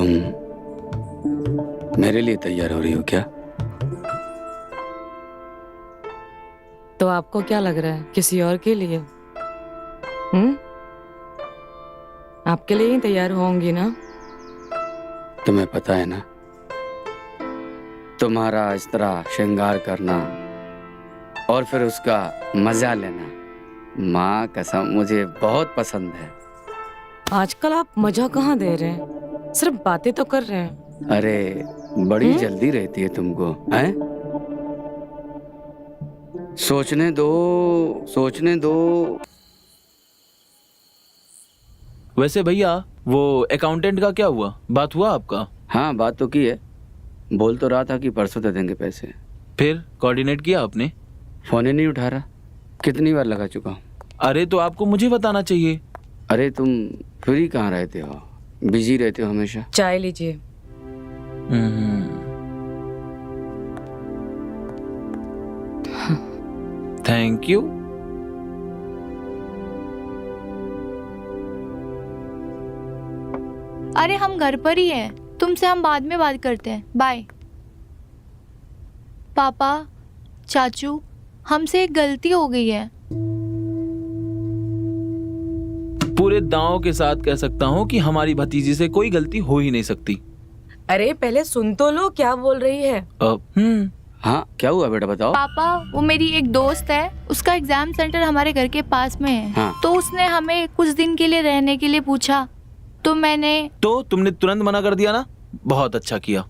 तुम मेरे लिए तैयार हो रही हो क्या? तो आपको क्या लग रहा है, किसी और के लिए? आपके लिए ही तैयार होंगी ना? तुम्हें पता है ना, तुम्हारा इस तरह श्रृंगार करना और फिर उसका मजा लेना, माँ कसम मुझे बहुत पसंद है। आजकल आप मजा कहाँ दे रहे हैं, सिर्फ बातें तो कर रहे हैं। अरे बड़ी जल्दी रहती है तुमको, हैं? सोचने दो, सोचने दो। वैसे भैया, वो अकाउंटेंट का क्या हुआ? बात हुआ आपका? हाँ बात तो की है, बोल तो रहा था कि परसों दे देंगे पैसे। फिर कोऑर्डिनेट किया आपने? फोन ही नहीं उठा रहा, कितनी बार लगा चुका हूँ। अरे तो आपको मुझे बताना चाहिए। अरे तुम फ्री कहाँ रहते हो, बिजी रहते हो हमेशा। चाय लीजिए। Thank you. अरे हम घर पर ही हैं, तुमसे हम बाद में बात करते हैं, बाय। पापा, चाचू, हमसे एक गलती हो गई है। पूरे दांव के साथ कह सकता हूँ कि हमारी भतीजी से कोई गलती हो ही नहीं सकती। अरे पहले सुन तो लो क्या बोल रही है। हाँ क्या हुआ बेटा, बताओ। पापा, वो मेरी एक दोस्त है, उसका एग्जाम सेंटर हमारे घर के पास में है। हाँ। तो उसने हमें कुछ दिन के लिए रहने के लिए पूछा, तो तुमने तुरंत मना कर दिया ना? बहुत अच्छा किया।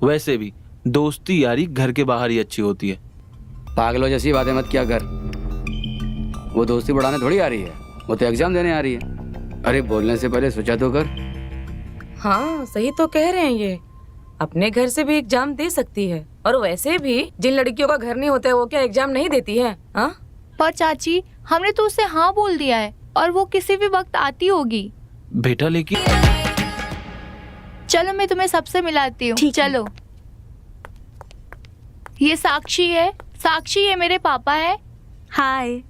वैसे भी दोस्ती यारी घर के बाहर ही अच्छी होती है। पागलों जैसी बातें मत किया कर, वो दोस्ती बढ़ाने थोड़ी आ रही है, वो तो एग्जाम देने आ रही है। अरे बोलने से पहले सोचा तो कर। हाँ सही तो कह रहे हैं, ये अपने घर से भी एग्जाम दे सकती है। और वैसे भी जिन लड़कियों का घर नहीं होता है वो क्या एग्जाम नहीं देती है? हाँ पर चाची, हमने तो उससे हाँ बोल दिया है और वो किसी भी वक्त आती होगी। बेटा लेकिन चलो मैं तुम्हें सबसे मिलाती हूँ, चलो। ये साक्षी है, साक्षी ये मेरे पापा है। हाय।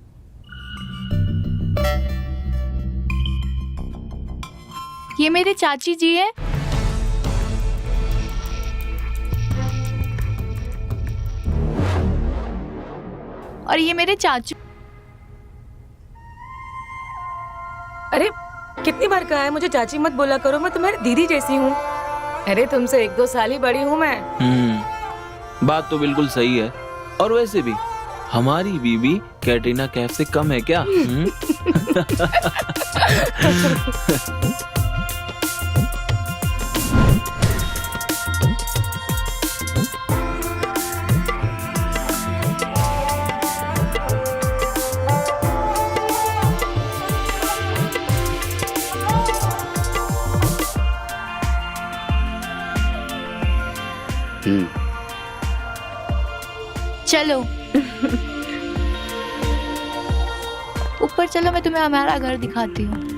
ये मेरे चाची जी है। और ये मेरे चाचू। अरे कितनी बार कहा है मुझे चाची मत बोला करो, मैं तुम्हारी दीदी जैसी हूँ। अरे तुमसे 1-2 साल ही बड़ी हूँ मैं। बात तो बिल्कुल सही है। और वैसे भी हमारी बीबी कैटरीना कैफ से कम है क्या? चलो ऊपर चलो, मैं तुम्हें हमारा घर दिखाती हूँ।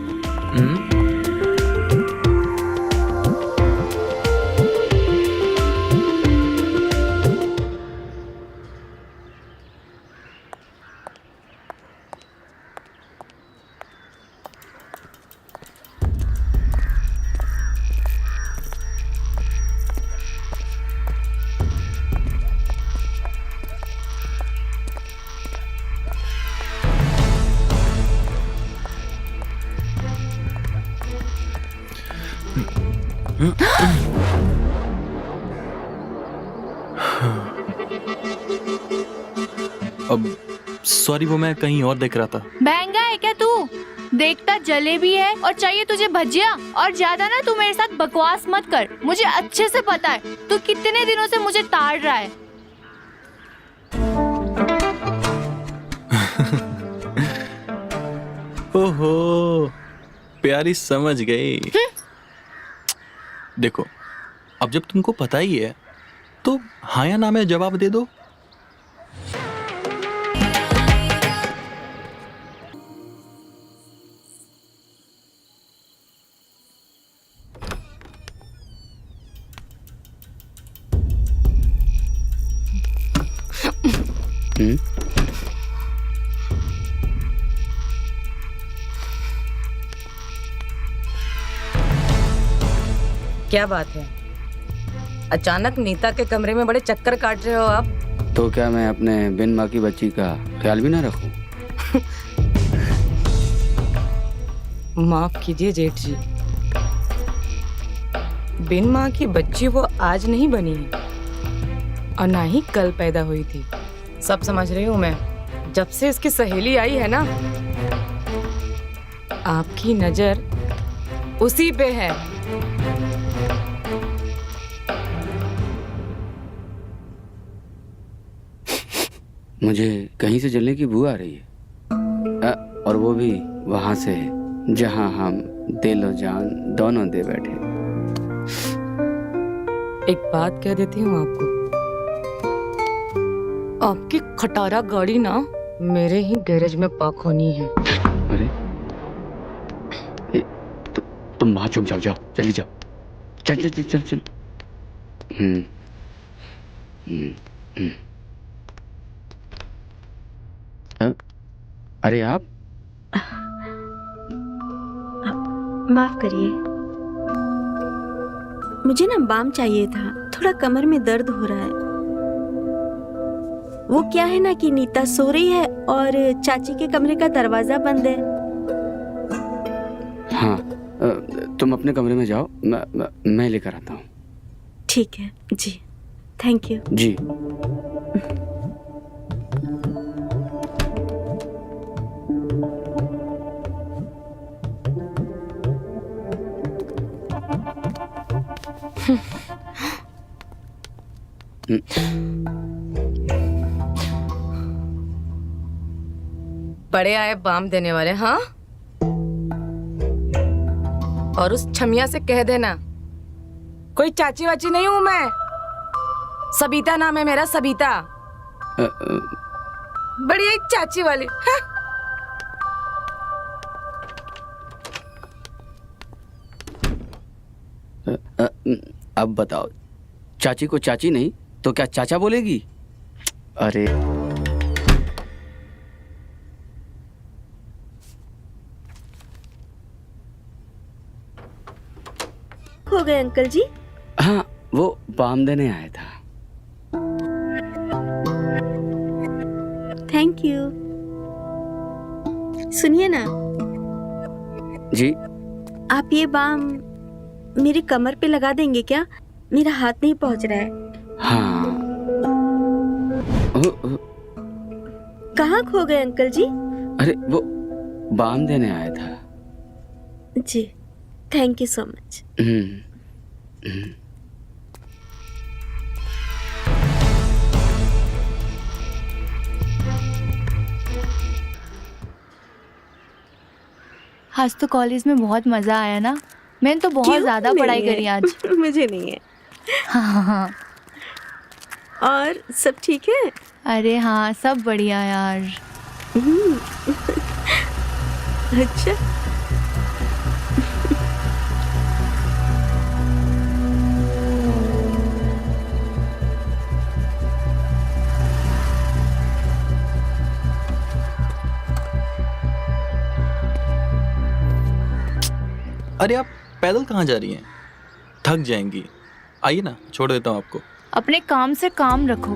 अब सॉरी, वो मैं कहीं और देख रहा था। महंगा है क्या तू? देखता जलेबी है और चाहिए तुझे भजिया। और ज्यादा ना तू मेरे साथ बकवास मत कर, मुझे अच्छे से पता है तू कितने दिनों से मुझे ताड़ रहा है। ओहो, प्यारी समझ गई। देखो, अब जब तुमको पता ही है तो हाँ या ना में जवाब दे दो। क्या बात है, अचानक नीता के कमरे में बड़े चक्कर काट रहे हो आप? तो क्या मैं अपने बिन माँ की बच्ची का ख्याल भी ना रखूं? माफ कीजिए जेठ जी, बिन माँ की बच्ची वो आज नहीं बनी है और ना ही कल पैदा हुई थी। सब समझ रही हूँ मैं। जब से इसकी सहेली आई है ना, आपकी नजर उसी पे है। मुझे कहीं से जलने की बू आ रही है, और वो भी वहां से जहां हम दिल और जान दोनों दे बैठे। एक बात कह देती हूँ आपको, आपकी खटारा गाड़ी ना मेरे ही गैरेज में पार्क होनी है। अरे तुम वहां चुप जाओ, चली जाओ, चल चल चल चल चल। हम्म हम्म हम्म। अरे आप माफ करिए, मुझे ना बाम चाहिए था, थोड़ा कमर में दर्द हो रहा है। वो क्या है ना कि नीता सो रही है और चाची के कमरे का दरवाजा बंद है। हाँ, तुम अपने कमरे में जाओ, मैं लेकर आता हूँ। ठीक है जी, थैंक यू जी। बड़े आए बाम देने वाले, हाँ? और उस छमिया से कह देना कोई चाची वाची नहीं हूं मैं, सबिता नाम है मेरा, सबिता। बड़ी एक चाची वाली, हाँ? अब बताओ, चाची को चाची नहीं तो क्या चाचा बोलेगी? अरे हो गए अंकल जी? हाँ, वो बाम देने आया था। Thank you. सुनिए ना, जी। आप ये बाम मेरी कमर पे लगा देंगे क्या? मेरा हाथ नहीं पहुंच रहा है। हाँ। कहाँ खो गए अंकल जी? अरे वो बाम देने आया था। जी, थैंक यू सो मच। आज तो कॉलेज में बहुत मजा आया ना। मैंने तो बहुत क्यों ज्यादा नहीं पढ़ाई है? करी आज। मुझे नहीं है। हाँ। और सब ठीक है? अरे हाँ, सब बढ़िया यार। अच्छा, अरे आप पैदल कहाँ जा रही हैं? थक जाएंगी। आइए ना, छोड़ देता हूँ आपको। अपने काम से काम रखो।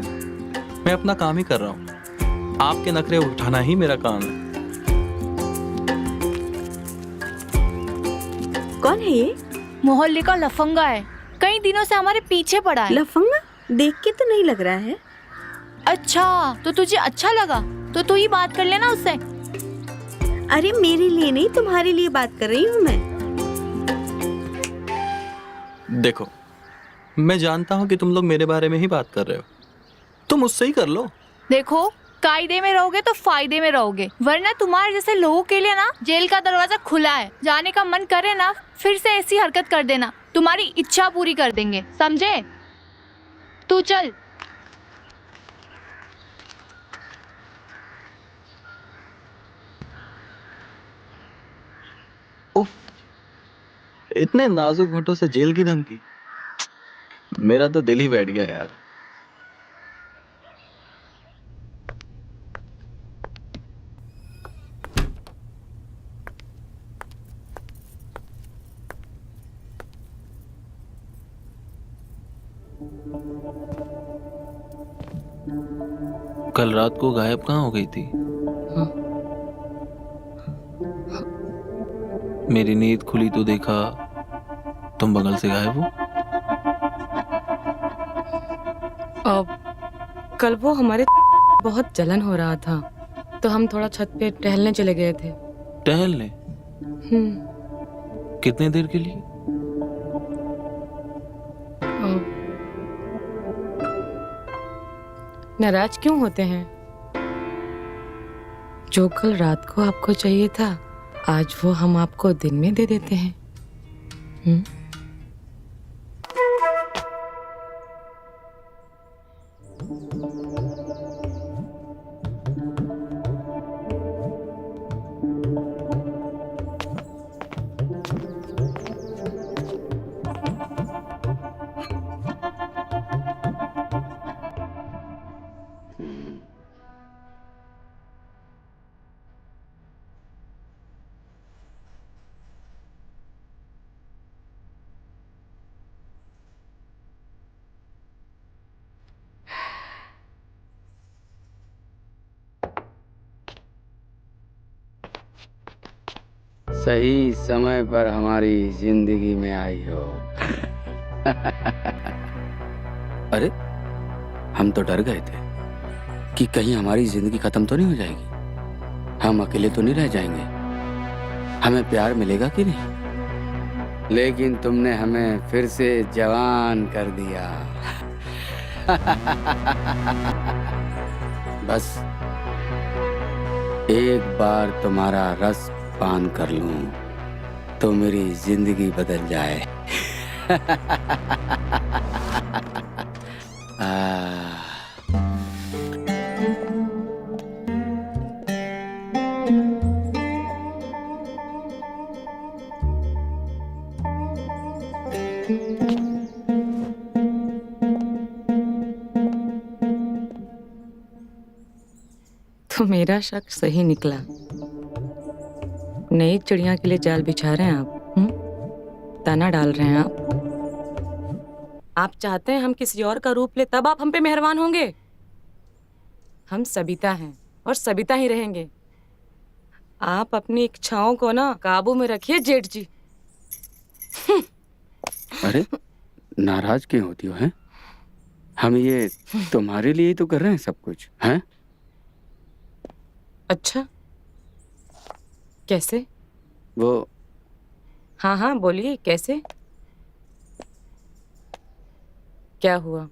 मैं अपना काम ही कर रहा हूँ, आपके नखरे उठाना ही मेरा काम है। कौन है ये? मोहल्ले का लफंगा है, कई दिनों से हमारे पीछे पड़ा है। लफंगा? देख के तो नहीं लग रहा है। अच्छा, तो तुझे अच्छा लगा तो तू ही बात कर लेना उससे। अरे मेरे लिए नहीं, तुम्हारे लिए बात कर रही हूँ मैं। देखो, मैं जानता हूँ कि तुम लोग मेरे बारे में ही बात कर रहे हो, तुम मुझसे ही कर लो। देखो, कायदे में रहोगे तो फायदे में रहोगे, वरना तुम्हारे जैसे लोगों के लिए ना जेल का दरवाजा खुला है। जाने का मन करे ना, फिर से ऐसी हरकत कर देना, तुम्हारी इच्छा पूरी कर देंगे, समझे? तू चल। उफ, इतने नाजुक होठों से जेल की धमकी, मेरा तो दिल ही बैठ गया यार। कल रात को गायब कहाँ हो गई थी? हाँ। मेरी नींद खुली तो देखा तुम बगल से गायब हो। अब कल वो हमारे बहुत जलन हो रहा था, तो हम थोड़ा छत पे टहलने चले गए थे। टहलने? कितने देर के लिए? नाराज क्यों होते हैं? जो कल रात को आपको चाहिए था, आज वो हम आपको दिन में दे देते हैं। सही समय पर हमारी जिंदगी में आई हो। अरे, हम तो डर गए थे कि कहीं हमारी जिंदगी खत्म तो नहीं हो जाएगी, हम अकेले तो नहीं रह जाएंगे, हमें प्यार मिलेगा कि नहीं। लेकिन तुमने हमें फिर से जवान कर दिया। बस एक बार तुम्हारा रस पान कर लूं तो मेरी जिंदगी बदल जाए। तो मेरा शक सही निकला। नई चिड़िया के लिए जाल बिछा रहे हैं आप। ताना डाल रहे हैं आप चाहते हैं हम किसी और का रूप ले, तब आप हम पे मेहरबान होंगे। हम सबिता हैं और सबिता ही रहेंगे। आप अपनी इच्छाओं को ना काबू में रखिए जेठ जी। अरे, नाराज क्यों होती हो? हैं? हम ये तुम्हारे लिए ही तो कर रहे हैं सब कुछ, हैं? अच्छा, कैसे? वो हाँ हाँ बोलिए, कैसे? क्या हुआ?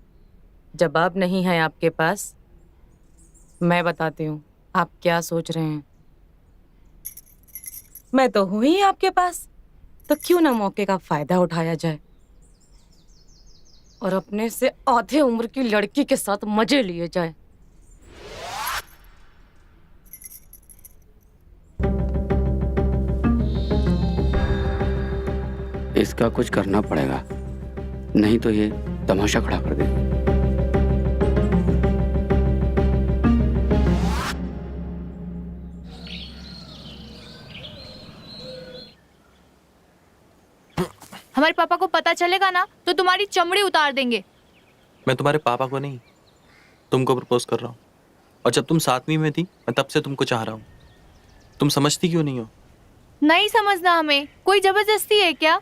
जवाब नहीं है आपके पास? मैं बताती हूँ आप क्या सोच रहे हैं। मैं तो हूं ही आपके पास, तो क्यों ना मौके का फायदा उठाया जाए और अपने से आधे उम्र की लड़की के साथ मजे लिए जाए। इसका कुछ करना पड़ेगा, नहीं तो ये तमाशा खड़ा कर देगी। हमारे पापा को पता चलेगा ना तो तुम्हारी चमड़ी उतार देंगे। मैं तुम्हारे पापा को नहीं, तुमको प्रपोज कर रहा हूँ। और जब तुम 7वीं में थी, मैं तब से तुमको चाह रहा हूँ। तुम समझती क्यों नहीं हो? नहीं समझना हमें, कोई जबरदस्ती है क्या?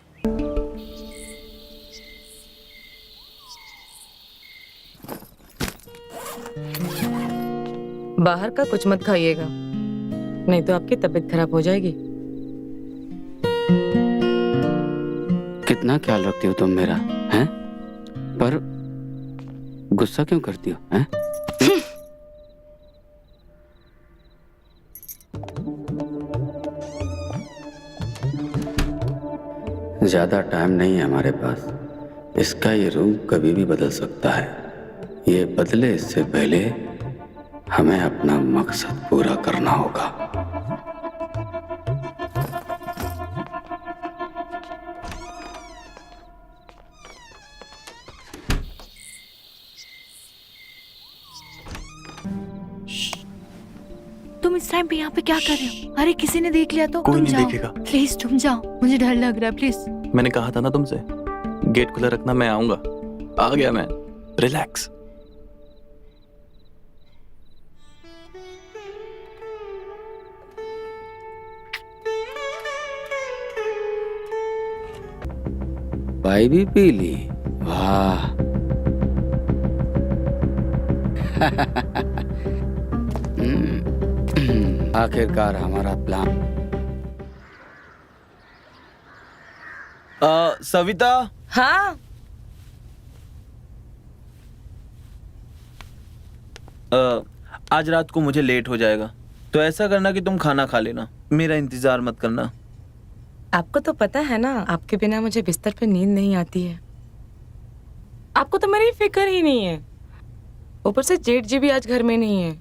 बाहर का कुछ मत खाइएगा, नहीं तो आपकी तबीयत खराब हो जाएगी। कितना ख्याल रखती हो तुम मेरा, हैं? पर गुस्सा क्यों करती हो, हैं? ज्यादा टाइम नहीं है हमारे पास। इसका ये रूप कभी भी बदल सकता है। ये बदले इससे पहले हमें अपना मकसद पूरा करना होगा। तुम इस टाइम पे यहाँ पे क्या कर रहे हो? अरे किसी ने देख लिया तो? कोई तुम नहीं जाओ देखेगा। प्लीज, तुम जाओ, मुझे डर लग रहा है। प्लीज। मैंने कहा था ना तुमसे, गेट खुला रखना, मैं आऊंगा। आ गया मैं। रिलैक्स। भाई भी पी ली, वाह। आखिरकार हमारा प्लान। सविता, हाँ। आज रात को मुझे लेट हो जाएगा, तो ऐसा करना कि तुम खाना खा लेना, मेरा इंतजार मत करना। आपको तो पता है ना, आपके बिना मुझे बिस्तर पे नींद नहीं आती है। आपको तो मेरी फिक्र ही नहीं है। ऊपर से जेठ जी भी आज घर में नहीं है।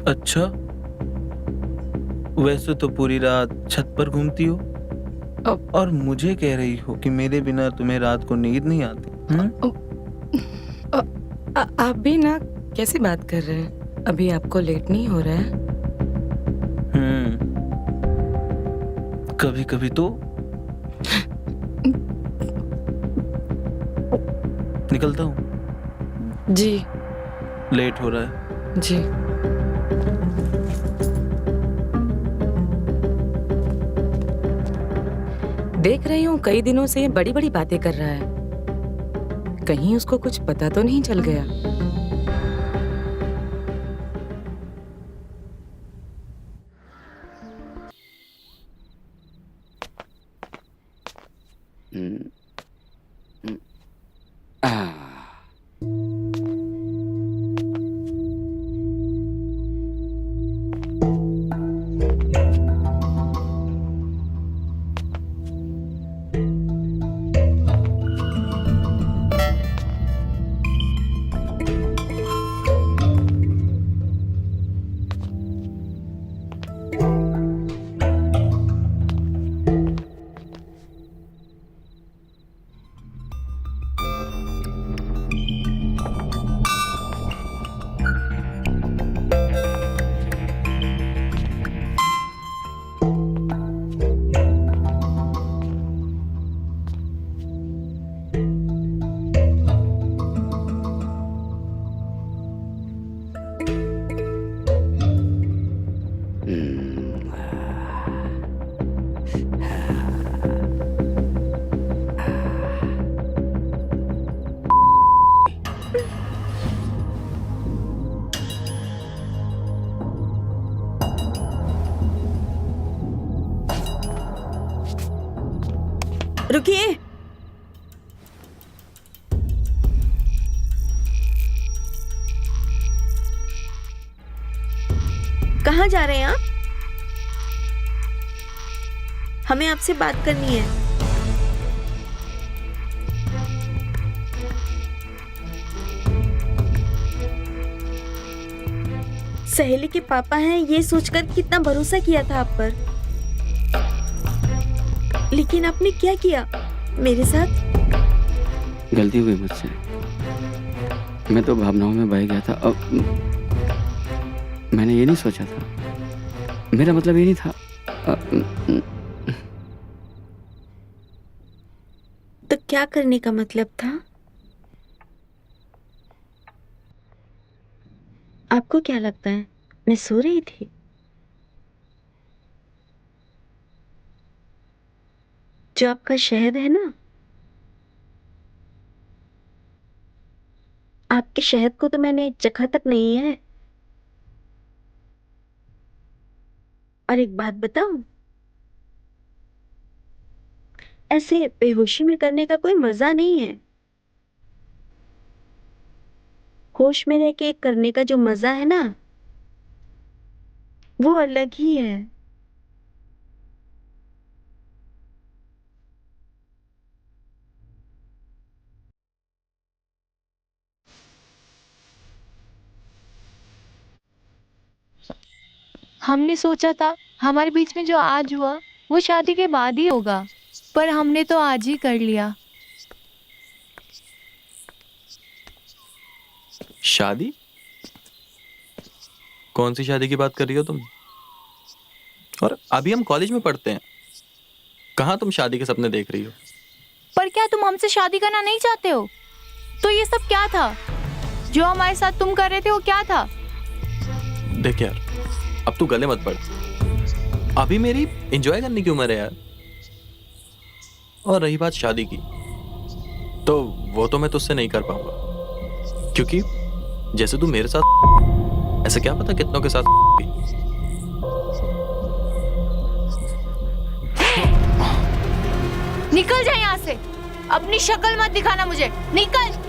अच्छा, वैसे तो पूरी रात छत पर घूमती हो और मुझे कह रही हो कि मेरे बिना तुम्हें रात को नींद नहीं आती। आप भी ना कैसी बात कर रहे हैं? अभी आपको लेट नहीं हो रहा है? कभी कभी तो। निकलता हूँ। जी। लेट हो रहा है। जी। देख रही हूँ कई दिनों से ये बड़ी बड़ी बातें कर रहा है। कहीं उसको कुछ पता तो नहीं चल गया? रुकिए। कहाँ जा रहे हैं आप? हमें आपसे बात करनी है। सहेली के पापा हैं ये सोचकर कितना भरोसा किया था आप पर, लेकिन आपने क्या किया मेरे साथ? गलती हुई मुझसे। मैं तो भावनाओं में बह गया था। अब मैंने ये नहीं सोचा था, मेरा मतलब ये नहीं था। तो क्या करने का मतलब था? आपको क्या लगता है मैं सो रही थी? जो आपका शहद है ना, आपके शहद को तो मैंने चखा तक नहीं है। और एक बात बताऊं, ऐसे बेहोशी में करने का कोई मजा नहीं है। होश में रह के करने का जो मजा है ना, वो अलग ही है। हमने सोचा था हमारे बीच में जो आज हुआ वो शादी के बाद ही होगा, पर हमने तो आज ही कर लिया। शादी? कौन सी शादी की बात कर रही हो तुम? और अभी हम कॉलेज में पढ़ते हैं, कहाँ तुम शादी के सपने देख रही हो? पर क्या तुम हमसे शादी करना नहीं चाहते हो? तो ये सब क्या था जो हमारे साथ तुम कर रहे थे? वो क्या था? देख यार, अब तू गले मत पड़। अभी मेरी एंजॉय करने की उम्र है यार। और रही बात शादी की, तो वो तो मैं तुझसे नहीं कर पाऊंगा, क्योंकि जैसे तू मेरे साथ, ऐसे क्या पता कितनों के साथ। निकल जा यहाँ से, अपनी शक्ल मत दिखाना मुझे, निकल।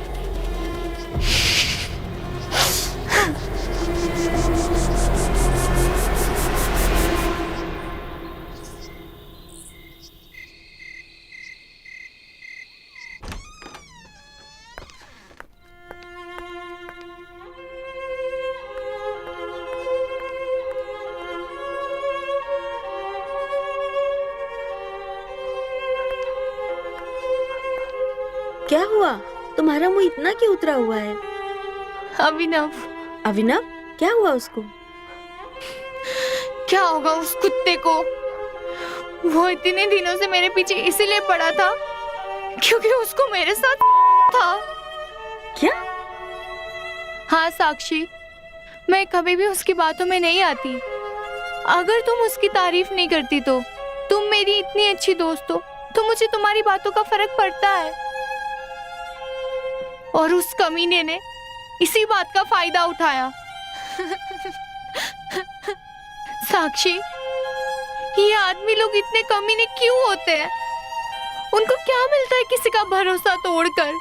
क्या हुआ? तुम्हारा मुंह इतना क्यों उतरा हुआ है? अभिनव। अभिनव, क्या हुआ उसको? क्या होगा उस कुत्ते को? वो इतने दिनों से मेरे पीछे इसीलिए पड़ा था क्योंकि उसको मेरे साथ था। क्या? हाँ साक्षी, मैं कभी भी उसकी बातों में नहीं आती। अगर तुम उसकी तारीफ नहीं करती तो तुम मेरी इतनी अच्छी दोस्त हो, तो मुझे तुम्हारी बातों का फर्क पड़ता है। और उस कमीने ने इसी बात का फायदा उठाया। साक्षी, ये आदमी लोग इतने कमीने क्यों होते हैं? उनको क्या मिलता है किसी का भरोसा तोड़कर,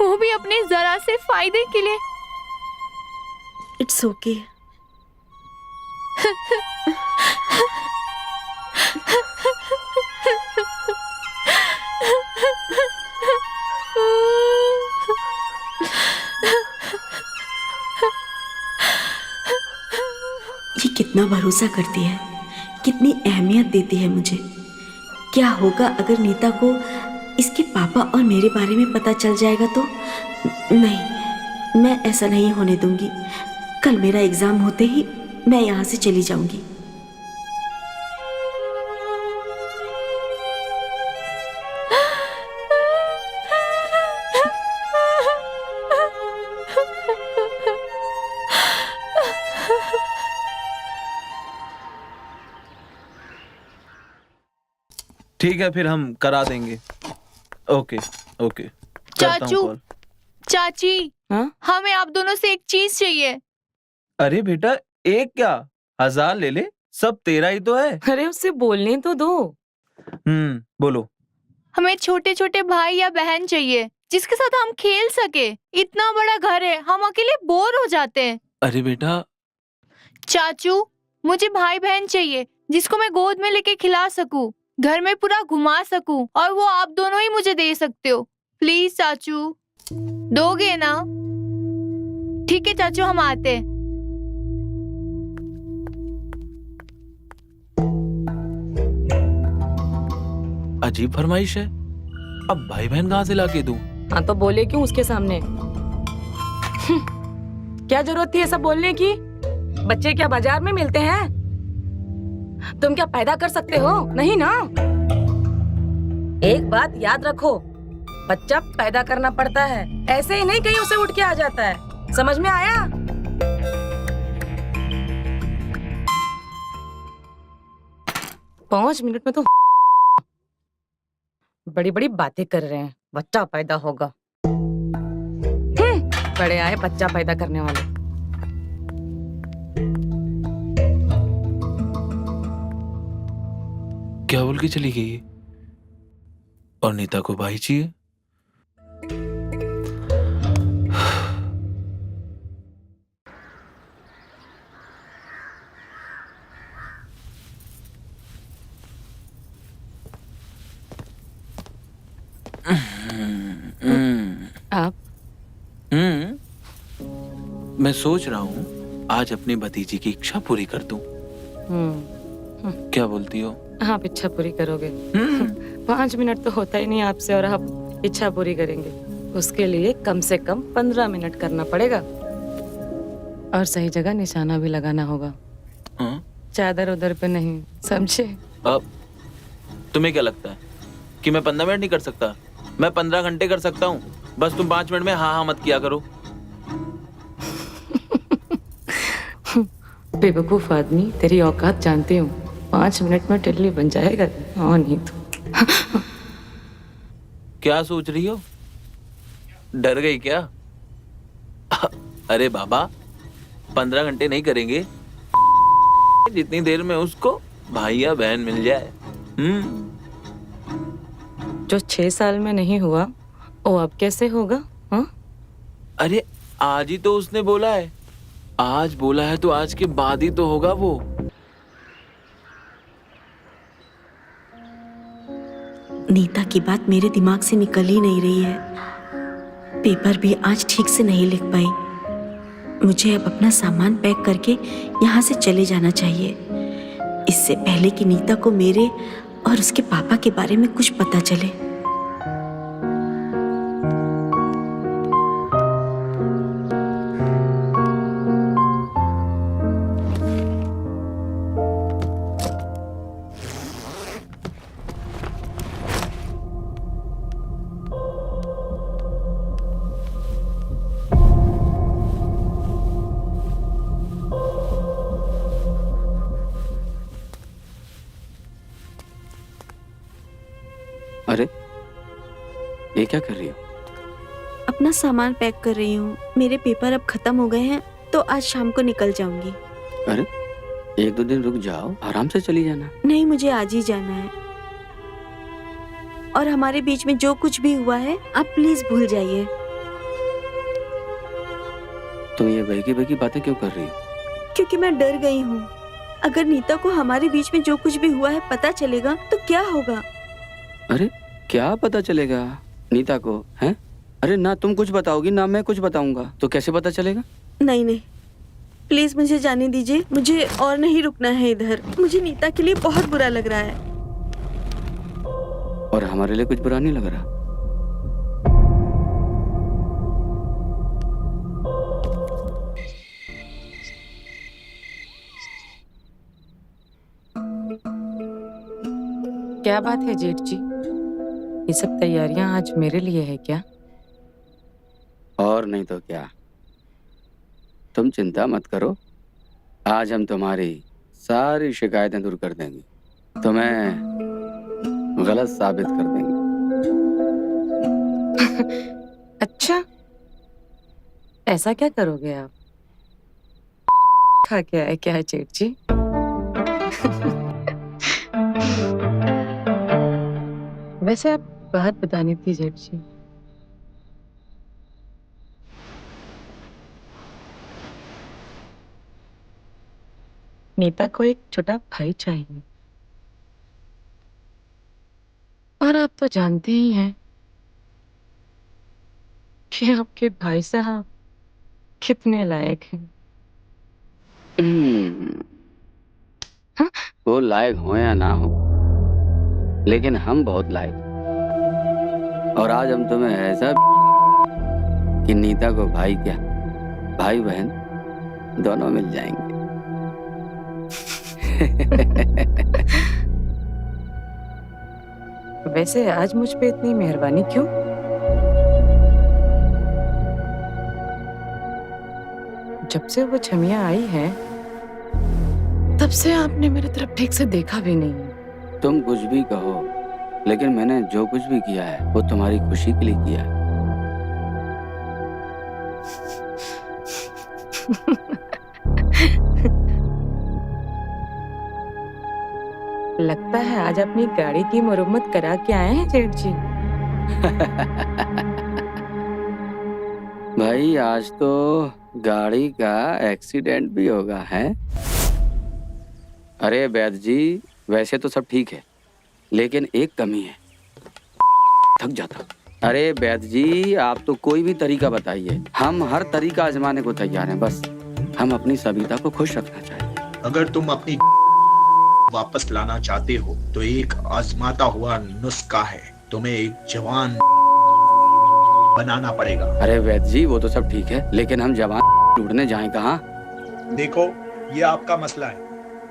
वो भी अपने जरा से फायदे के लिए? It's okay. ये कितना भरोसा करती है, कितनी अहमियत देती है मुझे। क्या होगा अगर नीता को इसके पापा और मेरे बारे में पता चल जाएगा तो? नहीं, मैं ऐसा नहीं होने दूंगी। कल मेरा एग्जाम होते ही मैं यहाँ से चली जाऊंगी। ठीक है, फिर हम करा देंगे। ओके ओके, करता हूं चाचू, कॉल। चाची, हाँ? हमें आप दोनों से एक चीज चाहिए। अरे बेटा, एक क्या 1000 ले ले, सब तेरा ही तो है। अरे उससे बोलने तो दो। बोलो। हमें छोटे छोटे भाई या बहन चाहिए जिसके साथ हम खेल सके। इतना बड़ा घर है, हम अकेले बोर हो जाते हैं। अरे बेटा, चाचू, मुझे भाई बहन चाहिए जिसको मैं गोद में लेके खिला सकूं, घर में पूरा घुमा सकूं, और वो आप दोनों ही मुझे दे सकते हो। प्लीज चाचू, दोगे ना? ठीक है चाचू, हम आते हैं। अजीब फरमाइश है। अब भाई बहन कहाँ से लाके दूं? हाँ तो बोले क्यों उसके सामने? क्या जरूरत थी ऐसा बोलने की? बच्चे क्या बाजार में मिलते हैं? तुम क्या पैदा कर सकते हो? नहीं ना। एक बात याद रखो, बच्चा पैदा करना पड़ता है, ऐसे ही नहीं कहीं उसे उठ के आ जाता है। समझ में आया? पांच मिनट में तो बड़ी बड़ी बातें कर रहे हैं। बच्चा पैदा होगा। बड़े आए बच्चा पैदा करने वाले। क्या बोल के चली गई? और नीता को भाई चाहिए? आप? मैं सोच रहा हूँ आज अपनी भतीजी की इच्छा पूरी कर दूं। क्या बोलती हो? आप इच्छा पूरी करोगे? 5 मिनट तो होता ही नहीं आपसे, और आप इच्छा पूरी करेंगे? उसके लिए कम से कम 15 मिनट करना पड़ेगा, और सही जगह निशाना भी लगाना होगा। चादर उधर पे नहीं, समझे? अब तुम्हें क्या लगता है कि मैं 15 मिनट नहीं कर सकता? मैं 15 घंटे कर सकता हूँ। बस तुम 5 मिनट में हाँ हाँ मत किया करो। बेवकूफ आदमी, तेरी औकात जानती हूँ। 5 मिनट में टिल्ली बन जाएगा। हाँ नहीं तो। क्या सोच रही हो? डर गई क्या? अरे बाबा, 15 घंटे नहीं करेंगे, जितनी देर में उसको भाई या बहन मिल जाए। जो 6 साल में नहीं हुआ वो अब कैसे होगा? हाँ? अरे आज ही तो उसने बोला है। आज बोला है तो आज के बाद ही तो होगा वो। नीता की बात मेरे दिमाग से निकल ही नहीं रही है। पेपर भी आज ठीक से नहीं लिख पाई। मुझे अब अपना सामान पैक करके यहाँ से चले जाना चाहिए, इससे पहले कि नीता को मेरे और उसके पापा के बारे में कुछ पता चले। अरे ये क्या कर रही हो? अपना सामान पैक कर रही हूँ। मेरे पेपर अब खत्म हो गए हैं तो आज शाम को निकल जाऊंगी। अरे 1-2 दिन रुक जाओ, आराम से चली जाना। नहीं, मुझे आज ही जाना है। और हमारे बीच में जो कुछ भी हुआ है आप प्लीज भूल जाइए। तुम ये बहकी बातें क्यों कर रही हो? क्योंकि मैं डर गई हूँ। अगर नीता को हमारे बीच में जो कुछ भी हुआ है पता चलेगा तो क्या होगा? अरे क्या पता चलेगा नीता को, हैं? अरे ना तुम कुछ बताओगी ना मैं कुछ बताऊंगा, तो कैसे पता चलेगा? नहीं नहीं, प्लीज मुझे जाने दीजिए। मुझे और नहीं रुकना है इधर। मुझे नीता के लिए बहुत बुरा लग रहा है। और हमारे लिए कुछ बुरा नहीं लग रहा? क्या बात है जेठ जी, ये सब तैयारियां आज मेरे लिए है क्या? और नहीं तो क्या। तुम चिंता मत करो, आज हम तुम्हारी सारी शिकायतें दूर कर देंगे, तुम्हें गलत साबित कर देंगे। अच्छा, ऐसा क्या करोगे आप? खा क्या है क्या जेठ जी? वैसे आप बात बतानी थी जेठ जी। नीता को एक छोटा भाई चाहिए, और आप तो जानते ही हैं कि आपके भाई साहब कितने लायक हैं। हाँ? वो लायक हो या ना हो, लेकिन हम बहुत लायक। और आज हम तुम्हें ऐसा कि नीता को भाई क्या, भाई बहन दोनों मिल जाएंगे। वैसे आज मुझ पे इतनी मेहरबानी क्यों? जब से वो छमिया आई है तब से आपने मेरी तरफ ठीक से देखा भी नहीं। तुम कुछ भी कहो, लेकिन मैंने जो कुछ भी किया है वो तुम्हारी खुशी के लिए किया है। लगता है आज अपनी गाड़ी की मरम्मत करा के आए हैं जेठ जी। भाई आज तो गाड़ी का एक्सीडेंट भी होगा, है? अरे वैद जी, वैसे तो सब ठीक है, लेकिन एक कमी है, थक जाता। अरे वैद जी, आप तो कोई भी तरीका बताइए, हम हर तरीका आजमाने को तैयार हैं। बस हम अपनी सविता को खुश रखना चाहिए। अगर तुम अपनी वापस लाना चाहते हो तो एक आजमाता हुआ नुस्खा है, तुम्हें एक जवान बनाना पड़ेगा। अरे वैद जी, वो तो सब ठीक है, लेकिन हम जवान ढूंढने जाएं कहाँ? देखो, ये आपका मसला है।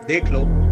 देख लो